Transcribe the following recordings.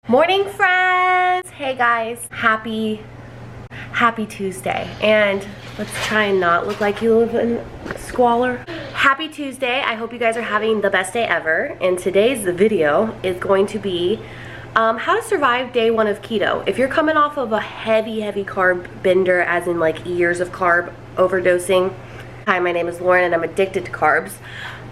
Morning, friends. Hey guys, happy Tuesday. And let's try and not look like you live in squalor. Happy Tuesday. I hope you guys are having the best day ever. And today's video is going to be how to survive day one of keto. If you're coming off of a heavy carb bender, as in like years of carb overdosing. Hi, my name is Lauren and I'm addicted to carbs.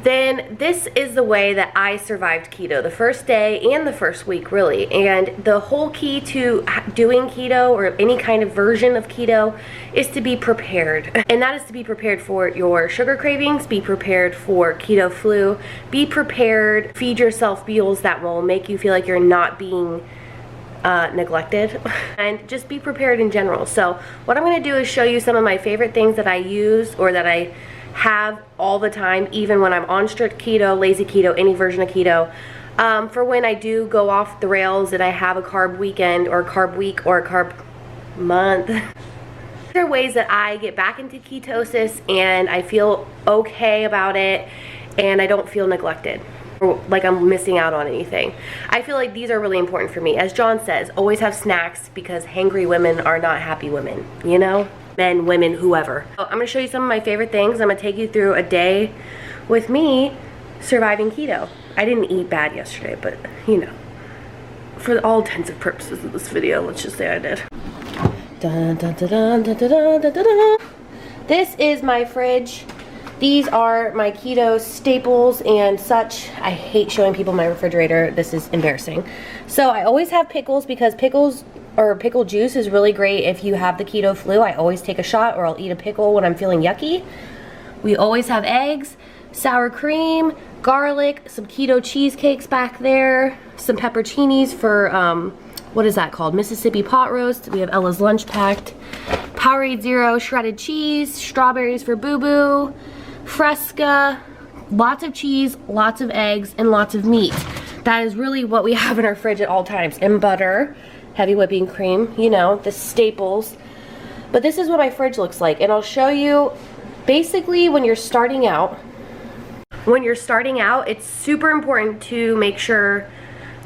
Then this is the way that I survived keto, the first day and the first week, really. And the whole key to doing keto, or any kind of version of keto, is to be prepared. And that is to be prepared for your sugar cravings, be prepared for keto flu, be prepared, feed yourself meals that will make you feel like you're not being neglected, and just be prepared in general. So what I'm going to do is show you some of my favorite things that I use, or that I have all the time, even when I'm on strict keto, lazy keto, any version of keto, for when I do go off the rails and I have a carb weekend or a carb week or a carb month. There are ways that I get back into ketosis and I feel okay about it and I don't feel neglected or like I'm missing out on anything. I feel like these are really important for me. As John says, always have snacks, because hangry women are not happy women, you know? Men, women, whoever. So I'm gonna show you some of my favorite things. I'm gonna take you through a day with me surviving keto. I didn't eat bad yesterday, but you know, for all intents and purposes of this video, let's just say I did. Dun, dun, dun, dun, dun, dun, dun, dun, dun. This is my fridge. These are my keto staples and such. I hate showing people my refrigerator. This is embarrassing. So I always have pickles, because pickle juice is really great if you have the keto flu. I always take a shot, or I'll eat a pickle when I'm feeling yucky. We always have eggs, sour cream, garlic, some keto cheesecakes back there, some pepperoncinis for, what is that called? Mississippi pot roast. We have Ella's lunch packed. Powerade Zero shredded cheese, strawberries for Boo Boo, Fresca, lots of cheese, lots of eggs, and lots of meat. That is really what we have in our fridge at all times. And butter, heavy whipping cream, you know, the staples. But this is what my fridge looks like, and I'll show you. Basically, when you're starting out, it's super important to make sure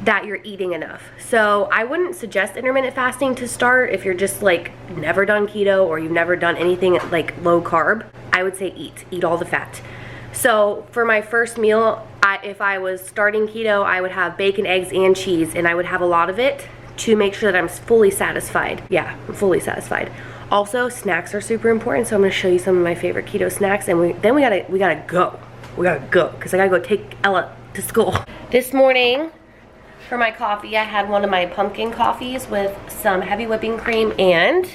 that you're eating enough. So I wouldn't suggest intermittent fasting to start if you're just like never done keto, or you've never done anything like low carb. I would say eat all the fat. So for my first meal, if I was starting keto, I would have bacon, eggs, and cheese, and I would have a lot of it to make sure that I'm fully satisfied. Yeah, I'm fully satisfied. Also, snacks are super important, so I'm gonna show you some of my favorite keto snacks, and then we gotta go. We gotta go, because I gotta go take Ella to school. This morning, for my coffee, I had one of my pumpkin coffees with some heavy whipping cream and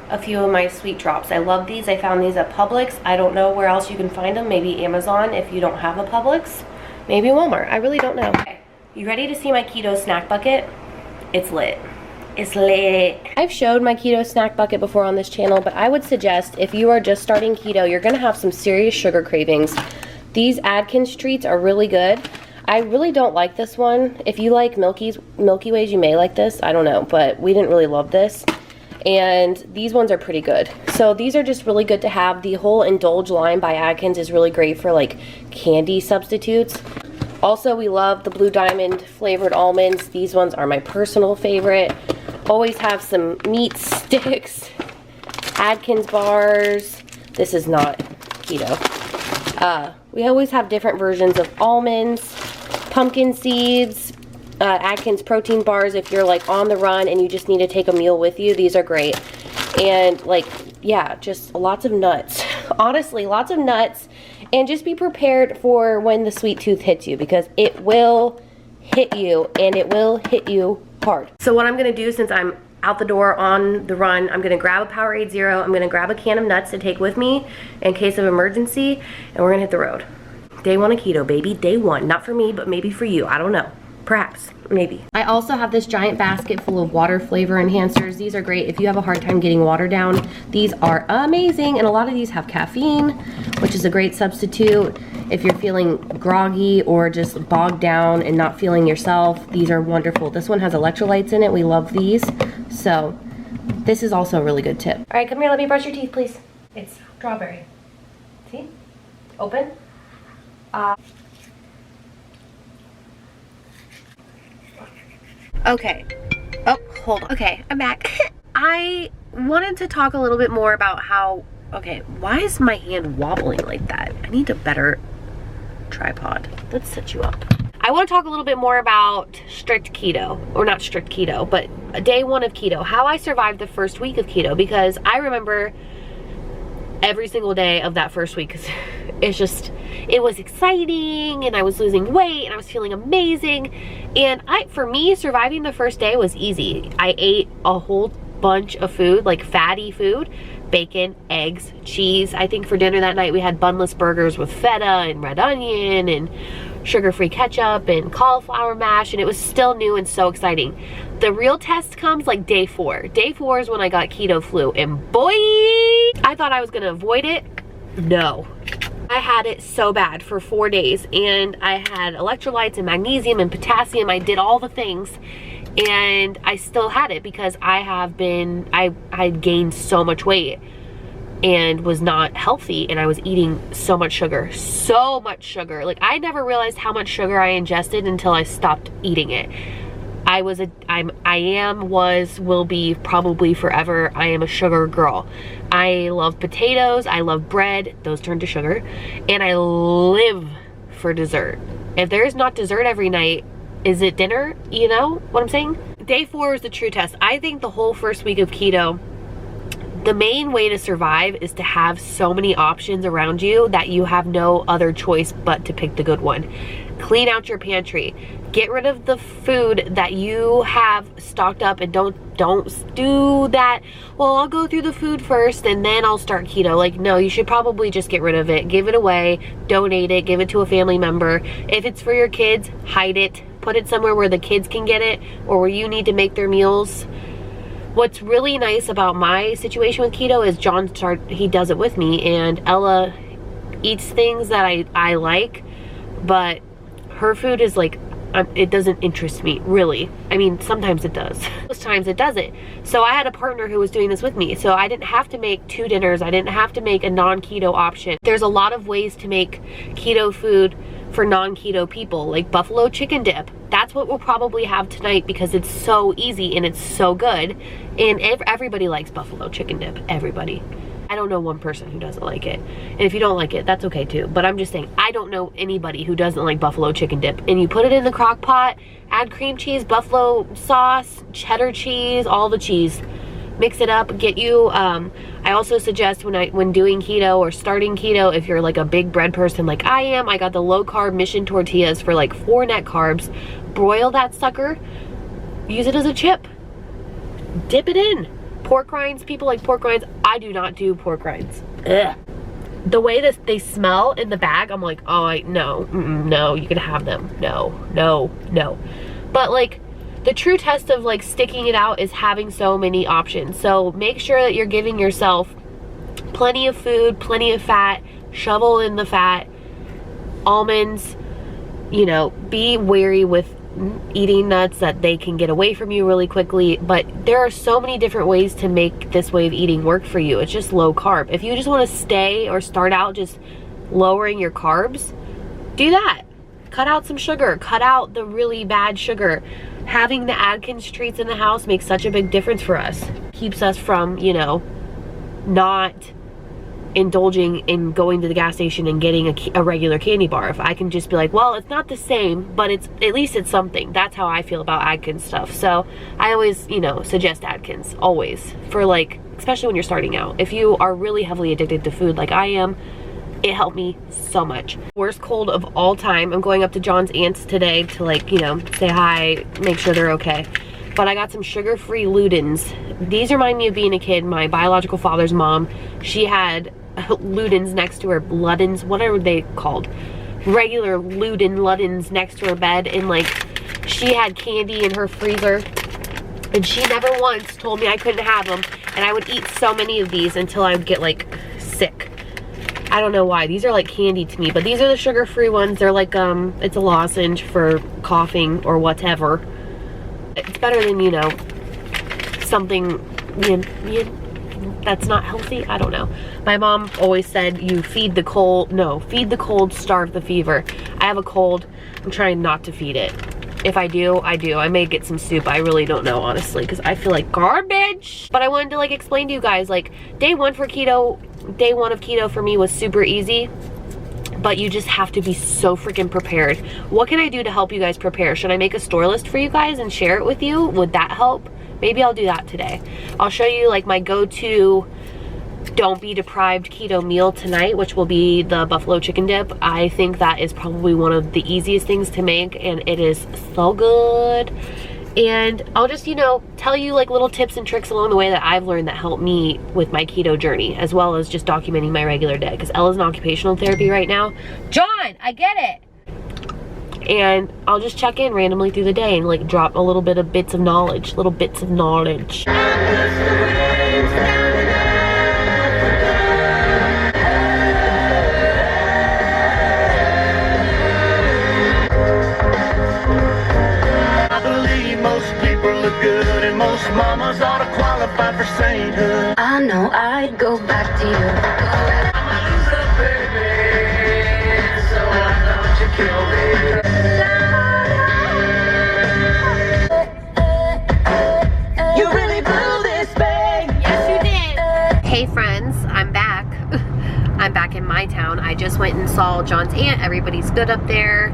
a few of my sweet drops. I love these. I found these at Publix. I don't know where else you can find them. Maybe Amazon if you don't have a Publix. Maybe Walmart. I really don't know. Okay. You ready to see my keto snack bucket? It's lit. It's lit. I've showed my keto snack bucket before on this channel, but I would suggest if you are just starting keto, you're gonna have some serious sugar cravings. These Atkins treats are really good. I really don't like this one. If you like Milky Ways, you may like this. I don't know, but we didn't really love this. And these ones are pretty good. So these are just really good to have. The whole Indulge line by Atkins is really great for like candy substitutes. Also, we love the Blue Diamond flavored almonds. These ones are my personal favorite. Always have some meat sticks, Atkins bars. This is not keto. We always have different versions of almonds, pumpkin seeds, Atkins protein bars if you're like on the run and you just need to take a meal with you. These are great. And like, yeah, just lots of nuts. Honestly, lots of nuts. And just be prepared for when the sweet tooth hits you, because it will hit you, and it will hit you hard. So what I'm gonna do, since I'm out the door on the run, I'm gonna grab a Powerade Zero, I'm gonna grab a can of nuts to take with me in case of emergency, and we're gonna hit the road. Day one of keto, baby, day one. Not for me, but maybe for you, I don't know. Perhaps, maybe. I also have this giant basket full of water flavor enhancers. These are great if you have a hard time getting water down. These are amazing, and a lot of these have caffeine, which is a great substitute. If you're feeling groggy or just bogged down and not feeling yourself, these are wonderful. This one has electrolytes in it. We love these. So this is also a really good tip. All right, come here, let me brush your teeth, please. It's strawberry. See? Open. Okay. Oh, hold on. Okay, I'm back. I wanted to talk a little bit more about how, okay, why is my hand wobbling like that? I need a better tripod. Let's set you up. I want to talk a little bit more about strict keto, or not strict keto, but day 1 of keto, how I survived the first week of keto, because I remember every single day of that first week, because it was exciting, and I was losing weight, and I was feeling amazing, and for me, surviving the first day was easy. I ate a whole bunch of food, like fatty food, bacon, eggs, cheese. I think for dinner that night we had bunless burgers with feta and red onion and sugar-free ketchup and cauliflower mash, and it was still new and so exciting. The real test comes like day 4. Day 4 is when I got keto flu, and boy, I thought I was gonna avoid it. No. I had it so bad for 4 days, and I had electrolytes and magnesium and potassium. I did all the things, and I still had it because I had gained so much weight and was not healthy, and I was eating so much sugar. Like, I never realized how much sugar I ingested until I stopped eating it. Will be probably forever. I am a sugar girl. I love potatoes, I love bread, those turn to sugar, and I live for dessert. If there's not dessert every night, is it dinner? You know what I'm saying? Day 4 is the true test. I think the whole first week of keto, the main way to survive is to have so many options around you that you have no other choice but to pick the good one. Clean out your pantry. Get rid of the food that you have stocked up, and don't do that. Well, I'll go through the food first and then I'll start keto. Like, no, you should probably just get rid of it. Give it away, donate it, give it to a family member. If it's for your kids, hide it. Put it somewhere where the kids can get it, or where you need to make their meals. What's really nice about my situation with keto is he does it with me, and Ella eats things that I like, but her food is like, it doesn't interest me, really. I mean, sometimes it does. Most times it doesn't. So I had a partner who was doing this with me, so I didn't have to make 2 dinners. I didn't have to make a non-keto option. There's a lot of ways to make keto food for non-keto people, like buffalo chicken dip. That's what we'll probably have tonight because it's so easy and it's so good. And everybody likes buffalo chicken dip, everybody. I don't know one person who doesn't like it. And if you don't like it, that's okay too. But I'm just saying, I don't know anybody who doesn't like buffalo chicken dip. And you put it in the crock pot, add cream cheese, buffalo sauce, cheddar cheese, all the cheese. Mix it up, get you, I also suggest when doing keto or starting keto, if you're like a big bread person like I am, I got the low carb Mission tortillas for like 4 net carbs. Broil that sucker, use it as a chip, dip it in. Pork rinds, people like pork rinds. I do not do pork rinds. Ugh. The way that they smell in the bag, I'm like, oh, no, you can have them. No. But like, the true test of like sticking it out is having so many options. So make sure that you're giving yourself plenty of food, plenty of fat, shovel in the fat, almonds, you know, be wary with eating nuts that they can get away from you really quickly. But there are so many different ways to make this way of eating work for you. It's just low carb. If you just want to stay or start out just lowering your carbs, do that. Cut out some sugar, cut out the really bad sugar. Having the Atkins treats in the house makes such a big difference for us. Keeps us from, you know, not indulging in going to the gas station and getting a regular candy bar. If I can just be like, well, it's not the same, but it's at least it's something. That's how I feel about Atkins stuff. So I always, you know, suggest Atkins, always, for like, especially when you're starting out. If you are really heavily addicted to food like I am, it helped me so much. Worst cold of all time. I'm going up to John's aunts today to like, you know, say hi, make sure they're okay. But I got some sugar-free Ludens. These remind me of being a kid. My biological father's mom, she had Ludens next to her, Ludens, what are they called? Regular Ludens next to her bed, and like, she had candy in her freezer, and she never once told me I couldn't have them, and I would eat so many of these until I would get like sick. I don't know why. These are like candy to me, but these are the sugar-free ones. They're like, it's a lozenge for coughing or whatever. It's better than, you know, something that's not healthy. I don't know. My mom always said you feed the cold, starve the fever. I have a cold. I'm trying not to feed it. If I do, I do. I may get some soup. I really don't know, honestly, because I feel like garbage. But I wanted to like explain to you guys, like day one of keto for me was super easy. But you just have to be so freaking prepared. What can I do to help you guys prepare? Should I make a store list for you guys and share it with you? Would that help? Maybe I'll do that today. I'll show you like my go-to don't be deprived keto meal tonight, which will be the buffalo chicken dip. I think that is probably one of the easiest things to make, and it is so good. And I'll just, you know, tell you like little tips and tricks along the way that I've learned that help me with my keto journey, as well as just documenting my regular day, because Ella's in occupational therapy right now. John, I get it. And I'll just check in randomly through the day and like drop a little bit of bits of knowledge, little bits of knowledge. Most mamas ought to qualify for sainthood. I know I'd go back to you. I'm a loser, baby, so why don't you kill me? You really blew this, babe. Yes, you did. Hey friends, I'm back. I'm back in my town. I just went and saw John's aunt. Everybody's good up there.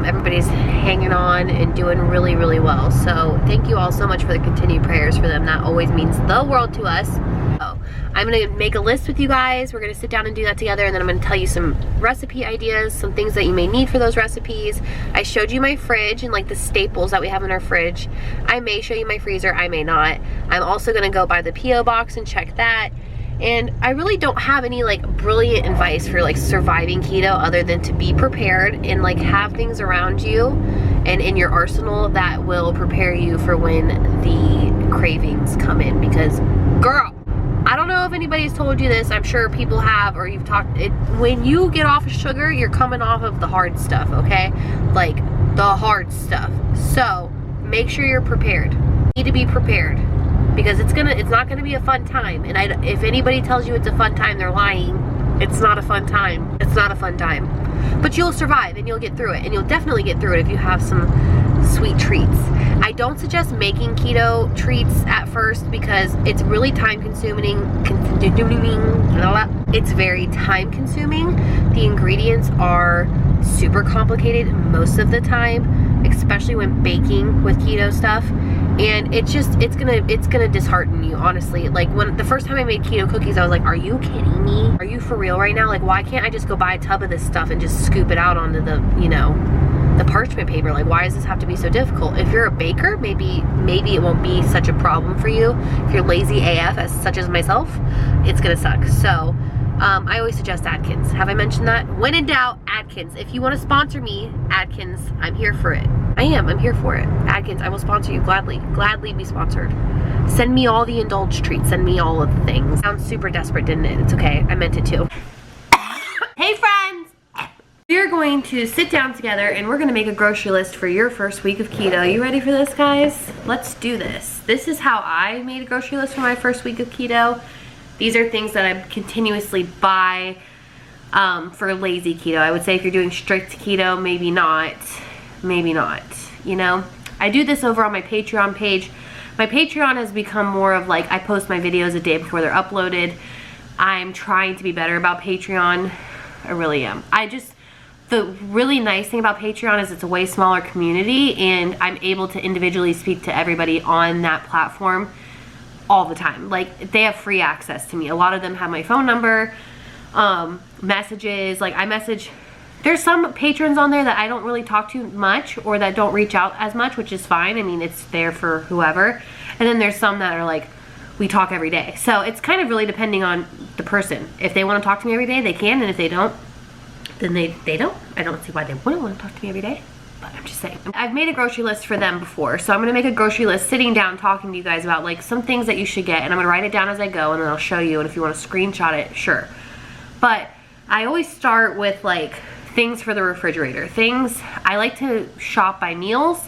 Everybody's hanging on and doing really, really well. So thank you all so much for the continued prayers for them. That always means the world to us. So I'm gonna make a list with you guys. We're gonna sit down and do that together, and then I'm gonna tell you some recipe ideas, some things that you may need for those recipes. I showed you my fridge and like the staples that we have in our fridge. I may show you my freezer, I may not. I'm also gonna go by the P.O Box and check that. And I really don't have any like brilliant advice for like surviving keto other than to be prepared and like have things around you and in your arsenal that will prepare you for when the cravings come in. Because girl, I don't know if anybody's told you this, I'm sure people have, or you've talked it. When you get off of sugar, you're coming off of the hard stuff, okay? Like the hard stuff. So make sure you're prepared. You need to be prepared, because it's not gonna be a fun time. And if anybody tells you it's a fun time, they're lying. It's not a fun time. It's not a fun time. But you'll survive and you'll get through it, and you'll definitely get through it if you have some sweet treats. I don't suggest making keto treats at first because it's really time consuming. It's very time consuming. The ingredients are super complicated most of the time, especially when baking with keto stuff. And it's gonna dishearten you, honestly. Like when the first time I made keto cookies, I was like, are you kidding me? Are you for real right now? Like, why can't I just go buy a tub of this stuff and just scoop it out onto the, you know, the parchment paper? Like, why does this have to be so difficult? If you're a baker, maybe it won't be such a problem for you. If you're lazy AF, such as myself, it's gonna suck. So I always suggest Atkins. Have I mentioned that? When in doubt, Atkins. If you want to sponsor me, Atkins, I'm here for it. I'm here for it. Atkins, I will sponsor you gladly. Gladly be sponsored. Send me all the indulge treats. Send me all of the things. Sounds super desperate, didn't it? It's okay. I meant it too. Hey friends! We're going to sit down together and we're going to make a grocery list for your first week of keto. You ready for this, guys? Let's do this. This is how I made a grocery list for my first week of keto. These are things that I continuously buy for lazy keto. I would say if you're doing strict keto, maybe not, you know? I do this over on my Patreon page. My Patreon has become more of like, I post my videos a day before they're uploaded. I'm trying to be better about Patreon. I really am. The really nice thing about Patreon is it's a way smaller community, and I'm able to individually speak to everybody on that platform all the time. Like, they have free access to me. A lot of them have my phone number, messages. Like, there's some patrons on there that I don't really talk to much, or that don't reach out as much, which is fine. I mean, it's there for whoever. And then there's some that are like, we talk every day. So it's kind of really depending on the person. If they want to talk to me every day, they can, and if they don't, then they don't. I don't see why they wouldn't want to talk to me every day, but I'm just saying. I've made a grocery list for them before, so I'm gonna make a grocery list sitting down talking to you guys about like some things that you should get, and I'm gonna write it down as I go, and then I'll show you, and if you want to screenshot it, sure. But I always start with like things for the refrigerator. Things, I like to shop by meals.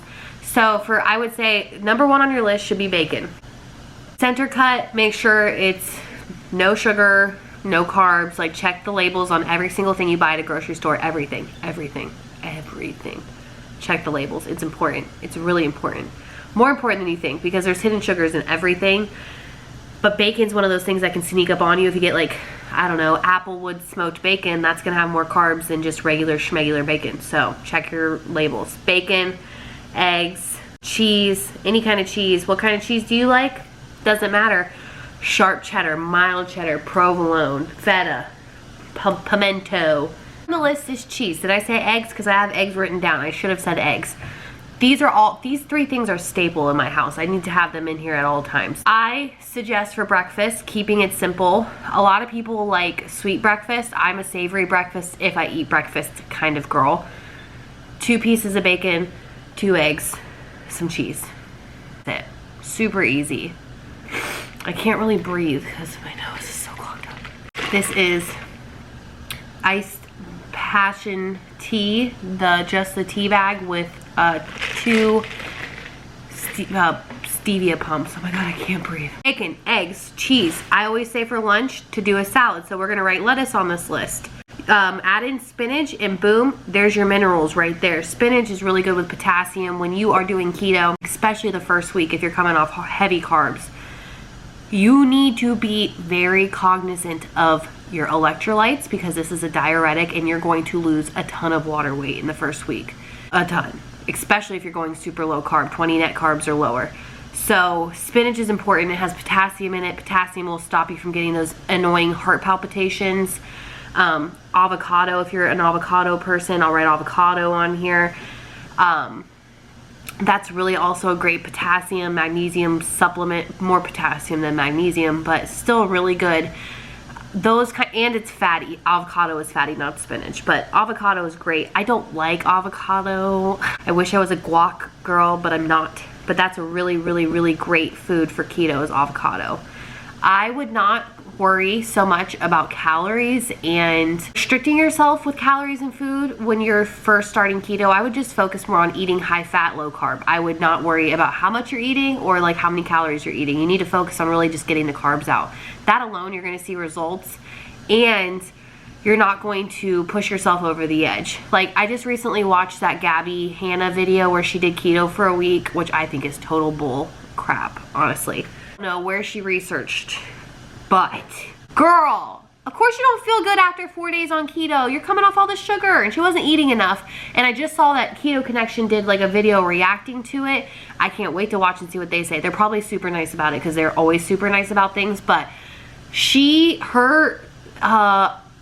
So I would say number one on your list should be bacon. Center cut, make sure it's no sugar, no carbs. Like, check the labels on every single thing you buy at a grocery store. Everything. check the labels. It's important. It's really important. More important than you think, because there's hidden sugars in everything. But bacon's one of those things that can sneak up on you. If you get like, I don't know, Applewood smoked bacon, that's gonna have more carbs than just regular schmegular bacon. So check your labels. Bacon, eggs, cheese, any kind of cheese. What kind of cheese do you like? Doesn't matter. Sharp cheddar, mild cheddar, provolone, feta, pimento. On the list is cheese. Did I say eggs? Because I have eggs written down. I should have said eggs. These 3 things are staple in my house. I need to have them in here at all times. I suggest for breakfast, keeping it simple. A lot of people like sweet breakfast. I'm a savory breakfast, if I eat breakfast kind of girl. 2 pieces of bacon, 2 eggs, some cheese. That's it. Super easy. I can't really breathe because my nose is so clogged up. This is iced passion tea, just the tea bag with 2 stevia pumps. Oh my god, I can't breathe. Bacon, eggs, cheese. I always say for lunch to do a salad, so we're gonna write lettuce on this list. Add in spinach and boom, there's your minerals right there. Spinach is really good with potassium when you are doing keto, especially the first week if you're coming off heavy carbs. You need to be very cognizant of your electrolytes because this is a diuretic and you're going to lose a ton of water weight in the first week. A ton. Especially if you're going super low carb, 20 net carbs or lower. So spinach is important. It has potassium in it. Potassium will stop you from getting those annoying heart palpitations. Avocado, if you're an avocado person, I'll write avocado on here. That's really also a great potassium, magnesium supplement. More potassium than magnesium, but still really good. And it's fatty. Avocado is fatty, not spinach, but avocado is great. I don't like avocado. I wish I was a guac girl, but I'm not. But that's a really, really, really great food for keto is avocado. I would not worry so much about calories and restricting yourself with calories and food when you're first starting keto. I would just focus more on eating high fat, low carb. I would not worry about how much you're eating or like how many calories you're eating. You need to focus on really just getting the carbs out. That alone, you're gonna see results and you're not going to push yourself over the edge. Like I just recently watched that Gabby Hanna video where she did keto for a week, which I think is total bull crap, honestly. I don't know where she researched, but girl, of course you don't feel good after 4 days on keto. You're coming off all the sugar and she wasn't eating enough. And I just saw that Keto Connection did like a video reacting to it. I can't wait to watch and see what they say. They're probably super nice about it because they're always super nice about things, but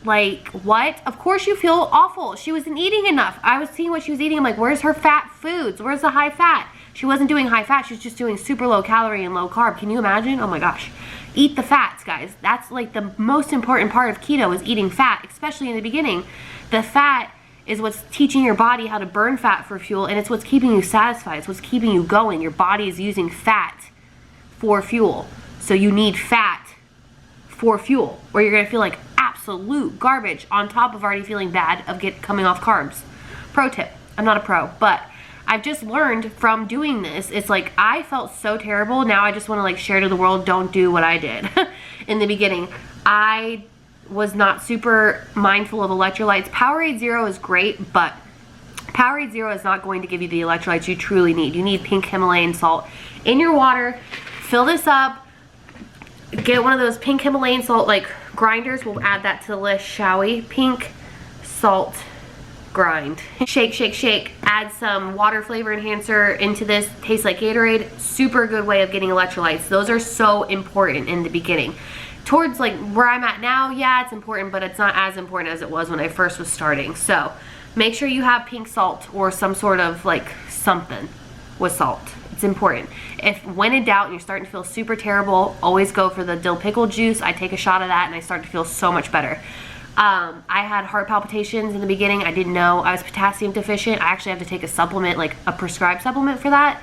like, what? Of course you feel awful. She wasn't eating enough. I was seeing what she was eating. I'm like, where's her fat foods? Where's the high fat? She wasn't doing high fat. She was just doing super low calorie and low carb. Can you imagine? Oh my gosh. Eat the fats, guys. That's like the most important part of keto is eating fat, especially in the beginning. The fat is what's teaching your body how to burn fat for fuel, and it's what's keeping you satisfied. It's what's keeping you going. Your body is using fat for fuel. So you need fat for fuel, or you're gonna feel like absolute garbage on top of already feeling bad of coming off carbs. Pro tip, I'm not a pro, but I've just learned from doing this, it's like I felt so terrible. Now I just wanna like share to the world, don't do what I did. In the beginning, I was not super mindful of electrolytes. Powerade Zero is great, but Powerade Zero is not going to give you the electrolytes you truly need. You need pink Himalayan salt in your water. Fill this up. Get one of those pink Himalayan salt like grinders. We'll add that to the list, shall we? Pink salt grind. Shake, shake, shake. Add some water flavor enhancer into this. Tastes like Gatorade. Super good way of getting electrolytes. Those are so important in the beginning. Towards like where I'm at now, yeah, it's important, but it's not as important as it was when I first was starting. So make sure you have pink salt or some sort of like something with salt. It's important. If when in doubt and you're starting to feel super terrible, always go for the dill pickle juice. I take a shot of that and I start to feel so much better. I had heart palpitations in the beginning. I didn't know I was potassium deficient. I actually have to take a supplement, like a prescribed supplement for that.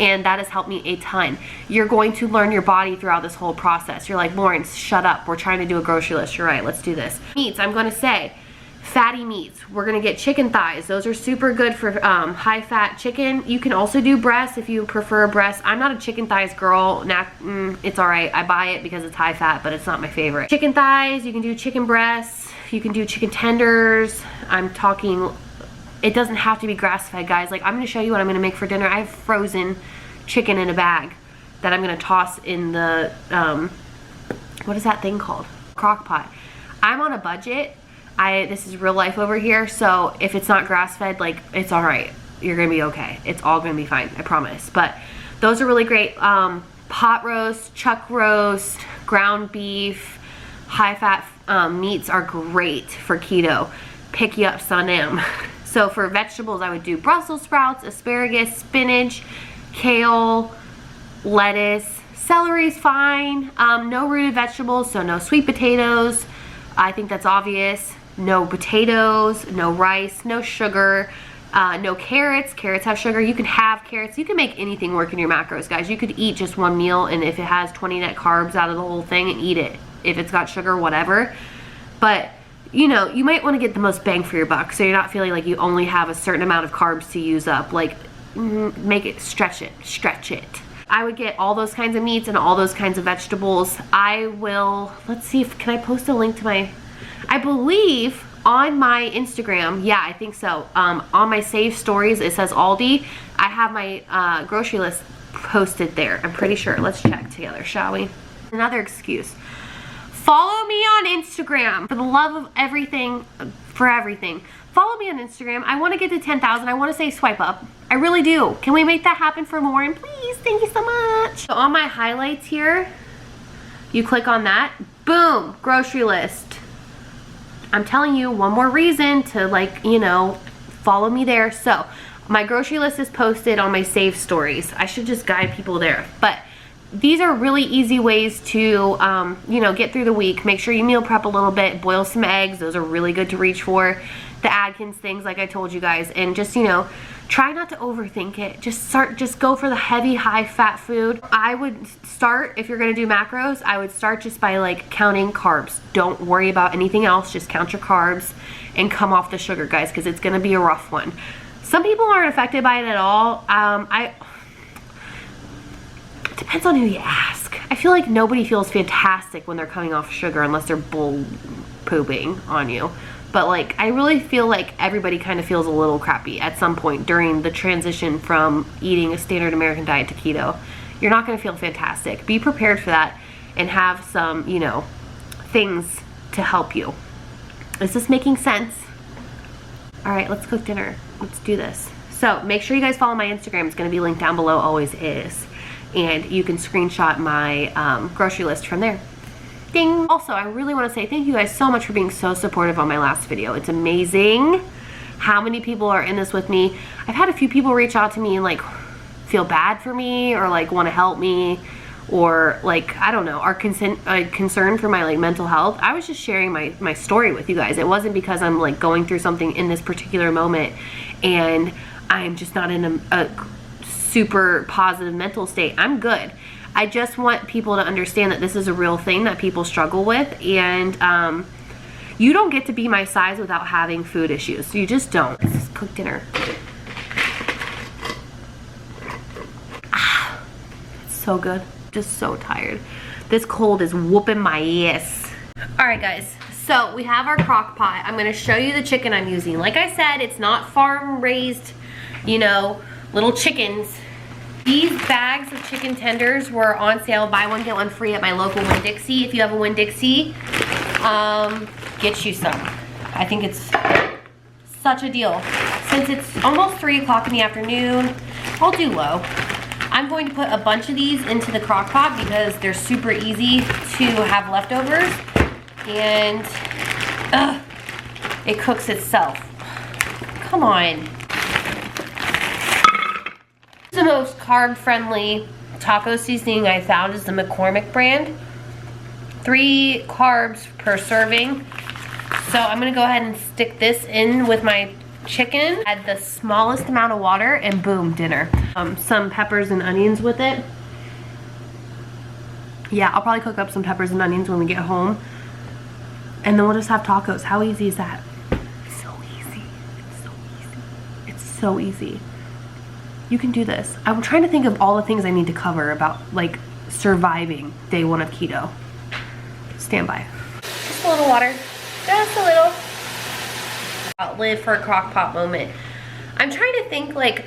And that has helped me a ton. You're going to learn your body throughout this whole process. You're like, Lawrence, shut up. We're trying to do a grocery list. You're right, let's do this. Meats, I'm gonna say, fatty meats. We're gonna get chicken thighs. Those are super good for high fat chicken. You can also do breasts if you prefer breasts. I'm not a chicken thighs girl. It's all right. I buy it because it's high fat, but it's not my favorite. Chicken thighs, you can do chicken breasts. You can do chicken tenders. I'm talking it doesn't have to be grass-fed, guys. Like, I'm gonna show you what I'm gonna make for dinner. I have frozen chicken in a bag that I'm gonna toss in the, what is that thing called? Crock pot. I'm on a budget. This is real life over here, so if it's not grass-fed, like, it's all right. You're gonna be okay. It's all gonna be fine, I promise. But those are really great. Pot roast, chuck roast, ground beef, high-fat meats are great for keto. Pick you up, son. So for vegetables, I would do Brussels sprouts, asparagus, spinach, kale, lettuce. Celery's fine. No rooted vegetables, so no sweet potatoes. I think that's obvious. No potatoes, no rice, no sugar, no carrots. Carrots have sugar. You can have carrots. You can make anything work in your macros, guys. You could eat just one meal, and if it has 20 net carbs out of the whole thing, and eat it. If it's got sugar, whatever. But you know, you might want to get the most bang for your buck, so you're not feeling like you only have a certain amount of carbs to use up. Like, make it, stretch it. I would get all those kinds of meats and all those kinds of vegetables. I will, let's see if, can I post a link to my, I believe on my Instagram, yeah, I think so. On my saved stories, it says Aldi. I have my grocery list posted there. I'm pretty sure. Let's check together, shall we? Another excuse. Follow me on Instagram. For the love of everything, for everything. Follow me on Instagram. I want to get to 10,000. I want to say swipe up. I really do. Can we make that happen for more? And please, thank you so much. So on my highlights here, you click on that. Boom, grocery list. I'm telling you, one more reason to, like, you know, follow me there. So my grocery list is posted on my saved stories. I should just guide people there. But these are really easy ways to, you know, get through the week. Make sure you meal prep a little bit. Boil some eggs. Those are really good to reach for. The Atkins things, like I told you guys. And just, you know, try not to overthink it. Just go for the heavy, high-fat food. I would start, if you're going to do macros, I would start just by, like, counting carbs. Don't worry about anything else. Just count your carbs and come off the sugar, guys, because it's going to be a rough one. Some people aren't affected by it at all. Depends on who you ask. I feel like nobody feels fantastic when they're coming off sugar unless they're bull pooping on you. But, like, I really feel like everybody kind of feels a little crappy at some point during the transition from eating a standard American diet to keto. You're not going to feel fantastic. Be prepared for that and have some, you know, things to help you. Is this making sense? All right, let's cook dinner. Let's do this. So make sure you guys follow my Instagram. It's going to be linked down below, always is. And you can screenshot my grocery list from there. Ding! Also, I really want to say thank you guys so much for being so supportive on my last video. It's amazing how many people are in this with me. I've had a few people reach out to me and, like, feel bad for me or, like, want to help me or, like, I don't know, are concerned for my, like, mental health. I was just sharing my story with you guys. It wasn't because I'm, like, going through something in this particular moment and I'm just not in a super positive mental state. I'm good. I just want people to understand that this is a real thing that people struggle with, and you don't get to be my size without having food issues. You just don't. Let's just cook dinner. Ah, it's so good. Just so tired. This cold is whooping my ass. Alright guys, so we have our crock pot. I'm going to show you the chicken I'm using. Like I said, it's not farm raised, you know, little chickens. These bags of chicken tenders were on sale, buy one get one free at my local Winn-Dixie. If you have a Winn-Dixie, get you some. I think it's such a deal. Since it's almost 3 o'clock in the afternoon, I'll do low. I'm going to put a bunch of these into the crock pot because they're super easy to have leftovers, and it cooks itself. Come on. The most carb-friendly taco seasoning I found is the McCormick brand. 3 carbs per serving. So I'm gonna go ahead and stick this in with my chicken, add the smallest amount of water, and boom, dinner. Some peppers and onions with it. Yeah, I'll probably cook up some peppers and onions when we get home. And then we'll just have tacos. How easy is that? It's so easy. It's so easy. It's so easy. You can do this. I'm trying to think of all the things I need to cover about, like, surviving day 1 of keto. Stand by. Just a little water. Just a little. Live for a crock pot moment. I'm trying to think, like,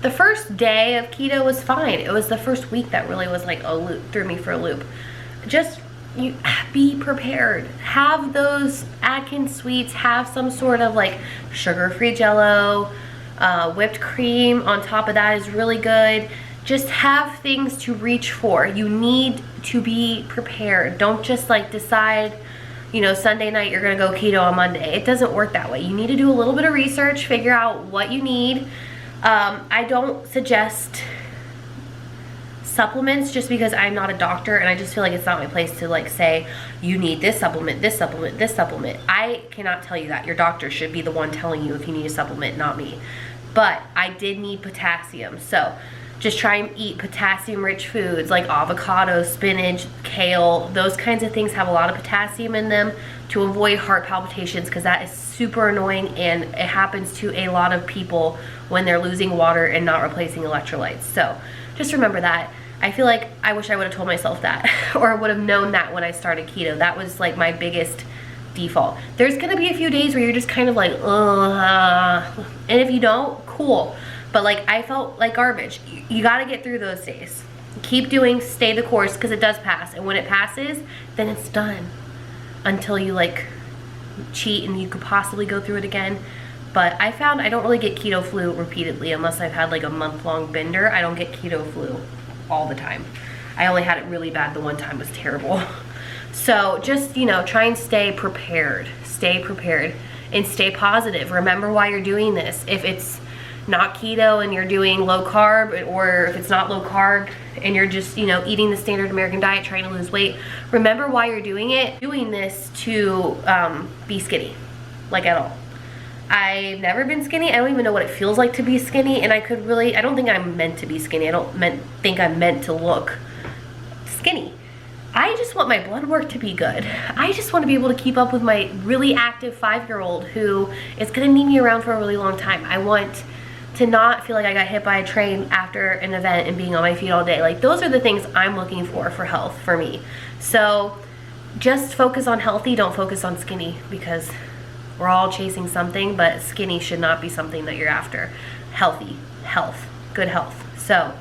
the first day of keto was fine. It was the first week that really was like a loop, threw me for a loop. Just you be prepared. Have those Atkins sweets, have some sort of like sugar-free Jello, whipped cream on top of that is really good. Just have things to reach for. You need to be prepared. Don't just like decide, you know, Sunday night you're gonna go keto on Monday. It doesn't work that way. You need to do a little bit of research, figure out what you need. I don't suggest supplements just because I'm not a doctor, and I just feel like it's not my place to like say you need this supplement, this supplement, this supplement. I cannot tell you that. Your doctor should be the one telling you if you need a supplement, not me. But I did need potassium, so just try and eat potassium rich foods like avocado, spinach, kale. Those kinds of things have a lot of potassium in them to avoid heart palpitations, because that is super annoying and it happens to a lot of people when they're losing water and not replacing electrolytes. So just remember that. I feel like I wish I would have told myself that or would have known that when I started keto. That was like my biggest default. There's gonna be a few days where you're just kind of like, and if you don't, cool. But like, I felt like garbage. You gotta get through those days. Keep doing, stay the course, because it does pass. And when it passes, then it's done. Until you like cheat and you could possibly go through it again. But I found I don't really get keto flu repeatedly unless I've had like a month-long bender. I don't get keto flu all the time. I only had it really bad the one time. It was terrible. So just, you know, try and stay prepared. Stay prepared and stay positive. Remember why you're doing this. If it's not keto and you're doing low carb, or if it's not low carb and you're just, you know, eating the standard American diet trying to lose weight, remember why you're doing it. Doing this to be skinny, like at all. I've never been skinny. I don't even know what it feels like to be skinny, and I don't think I'm meant to be skinny. I don't think I'm meant to look skinny. I just want my blood work to be good. I just want to be able to keep up with my really active 5-year-old who is going to need me around for a really long time. I want to not feel like I got hit by a train after an event and being on my feet all day. Like, those are the things I'm looking for health for me. So just focus on healthy, don't focus on skinny, because we're all chasing something, but skinny should not be something that you're after. Healthy, health, good health. So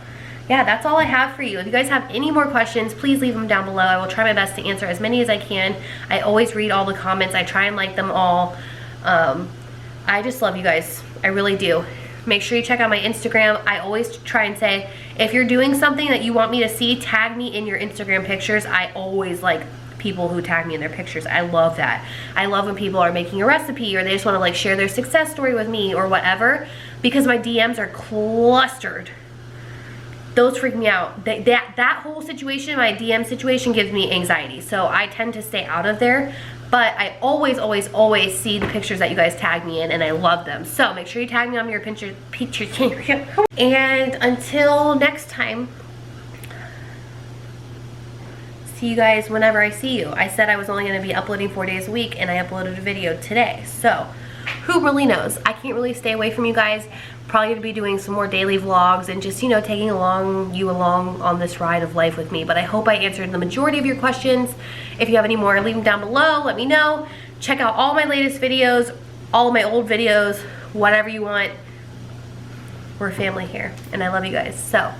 yeah, that's all I have for you. If you guys have any more questions, please leave them down below. I will try my best to answer as many as I can. I always read all the comments. I try and like them all. I just love you guys. I really do. Make sure you check out my Instagram. I always try and say, if you're doing something that you want me to see, tag me in your Instagram pictures. I always like people who tag me in their pictures. I love that. I love when people are making a recipe, or they just want to like share their success story with me or whatever, because my DMs are clustered. Those freak me out. That whole situation, my DM situation, gives me anxiety. So I tend to stay out of there. But I always, always, always see the pictures that you guys tag me in, and I love them. So make sure you tag me on your pictures. And until next time, see you guys whenever I see you. I said I was only going to be uploading 4 days a week, and I uploaded a video today. So who really knows? I can't really stay away from you guys. Probably going to be doing some more daily vlogs and just, you know, taking you along on this ride of life with me. But I hope I answered the majority of your questions. If you have any more, leave them down below. Let me know. Check out all my latest videos, all of my old videos, whatever you want. We're a family here, and I love you guys. So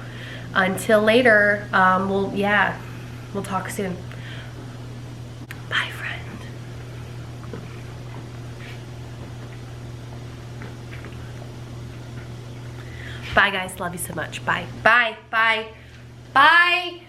until later, we'll talk soon. Bye, friend. Bye, guys. Love you so much. Bye. Bye. Bye. Bye.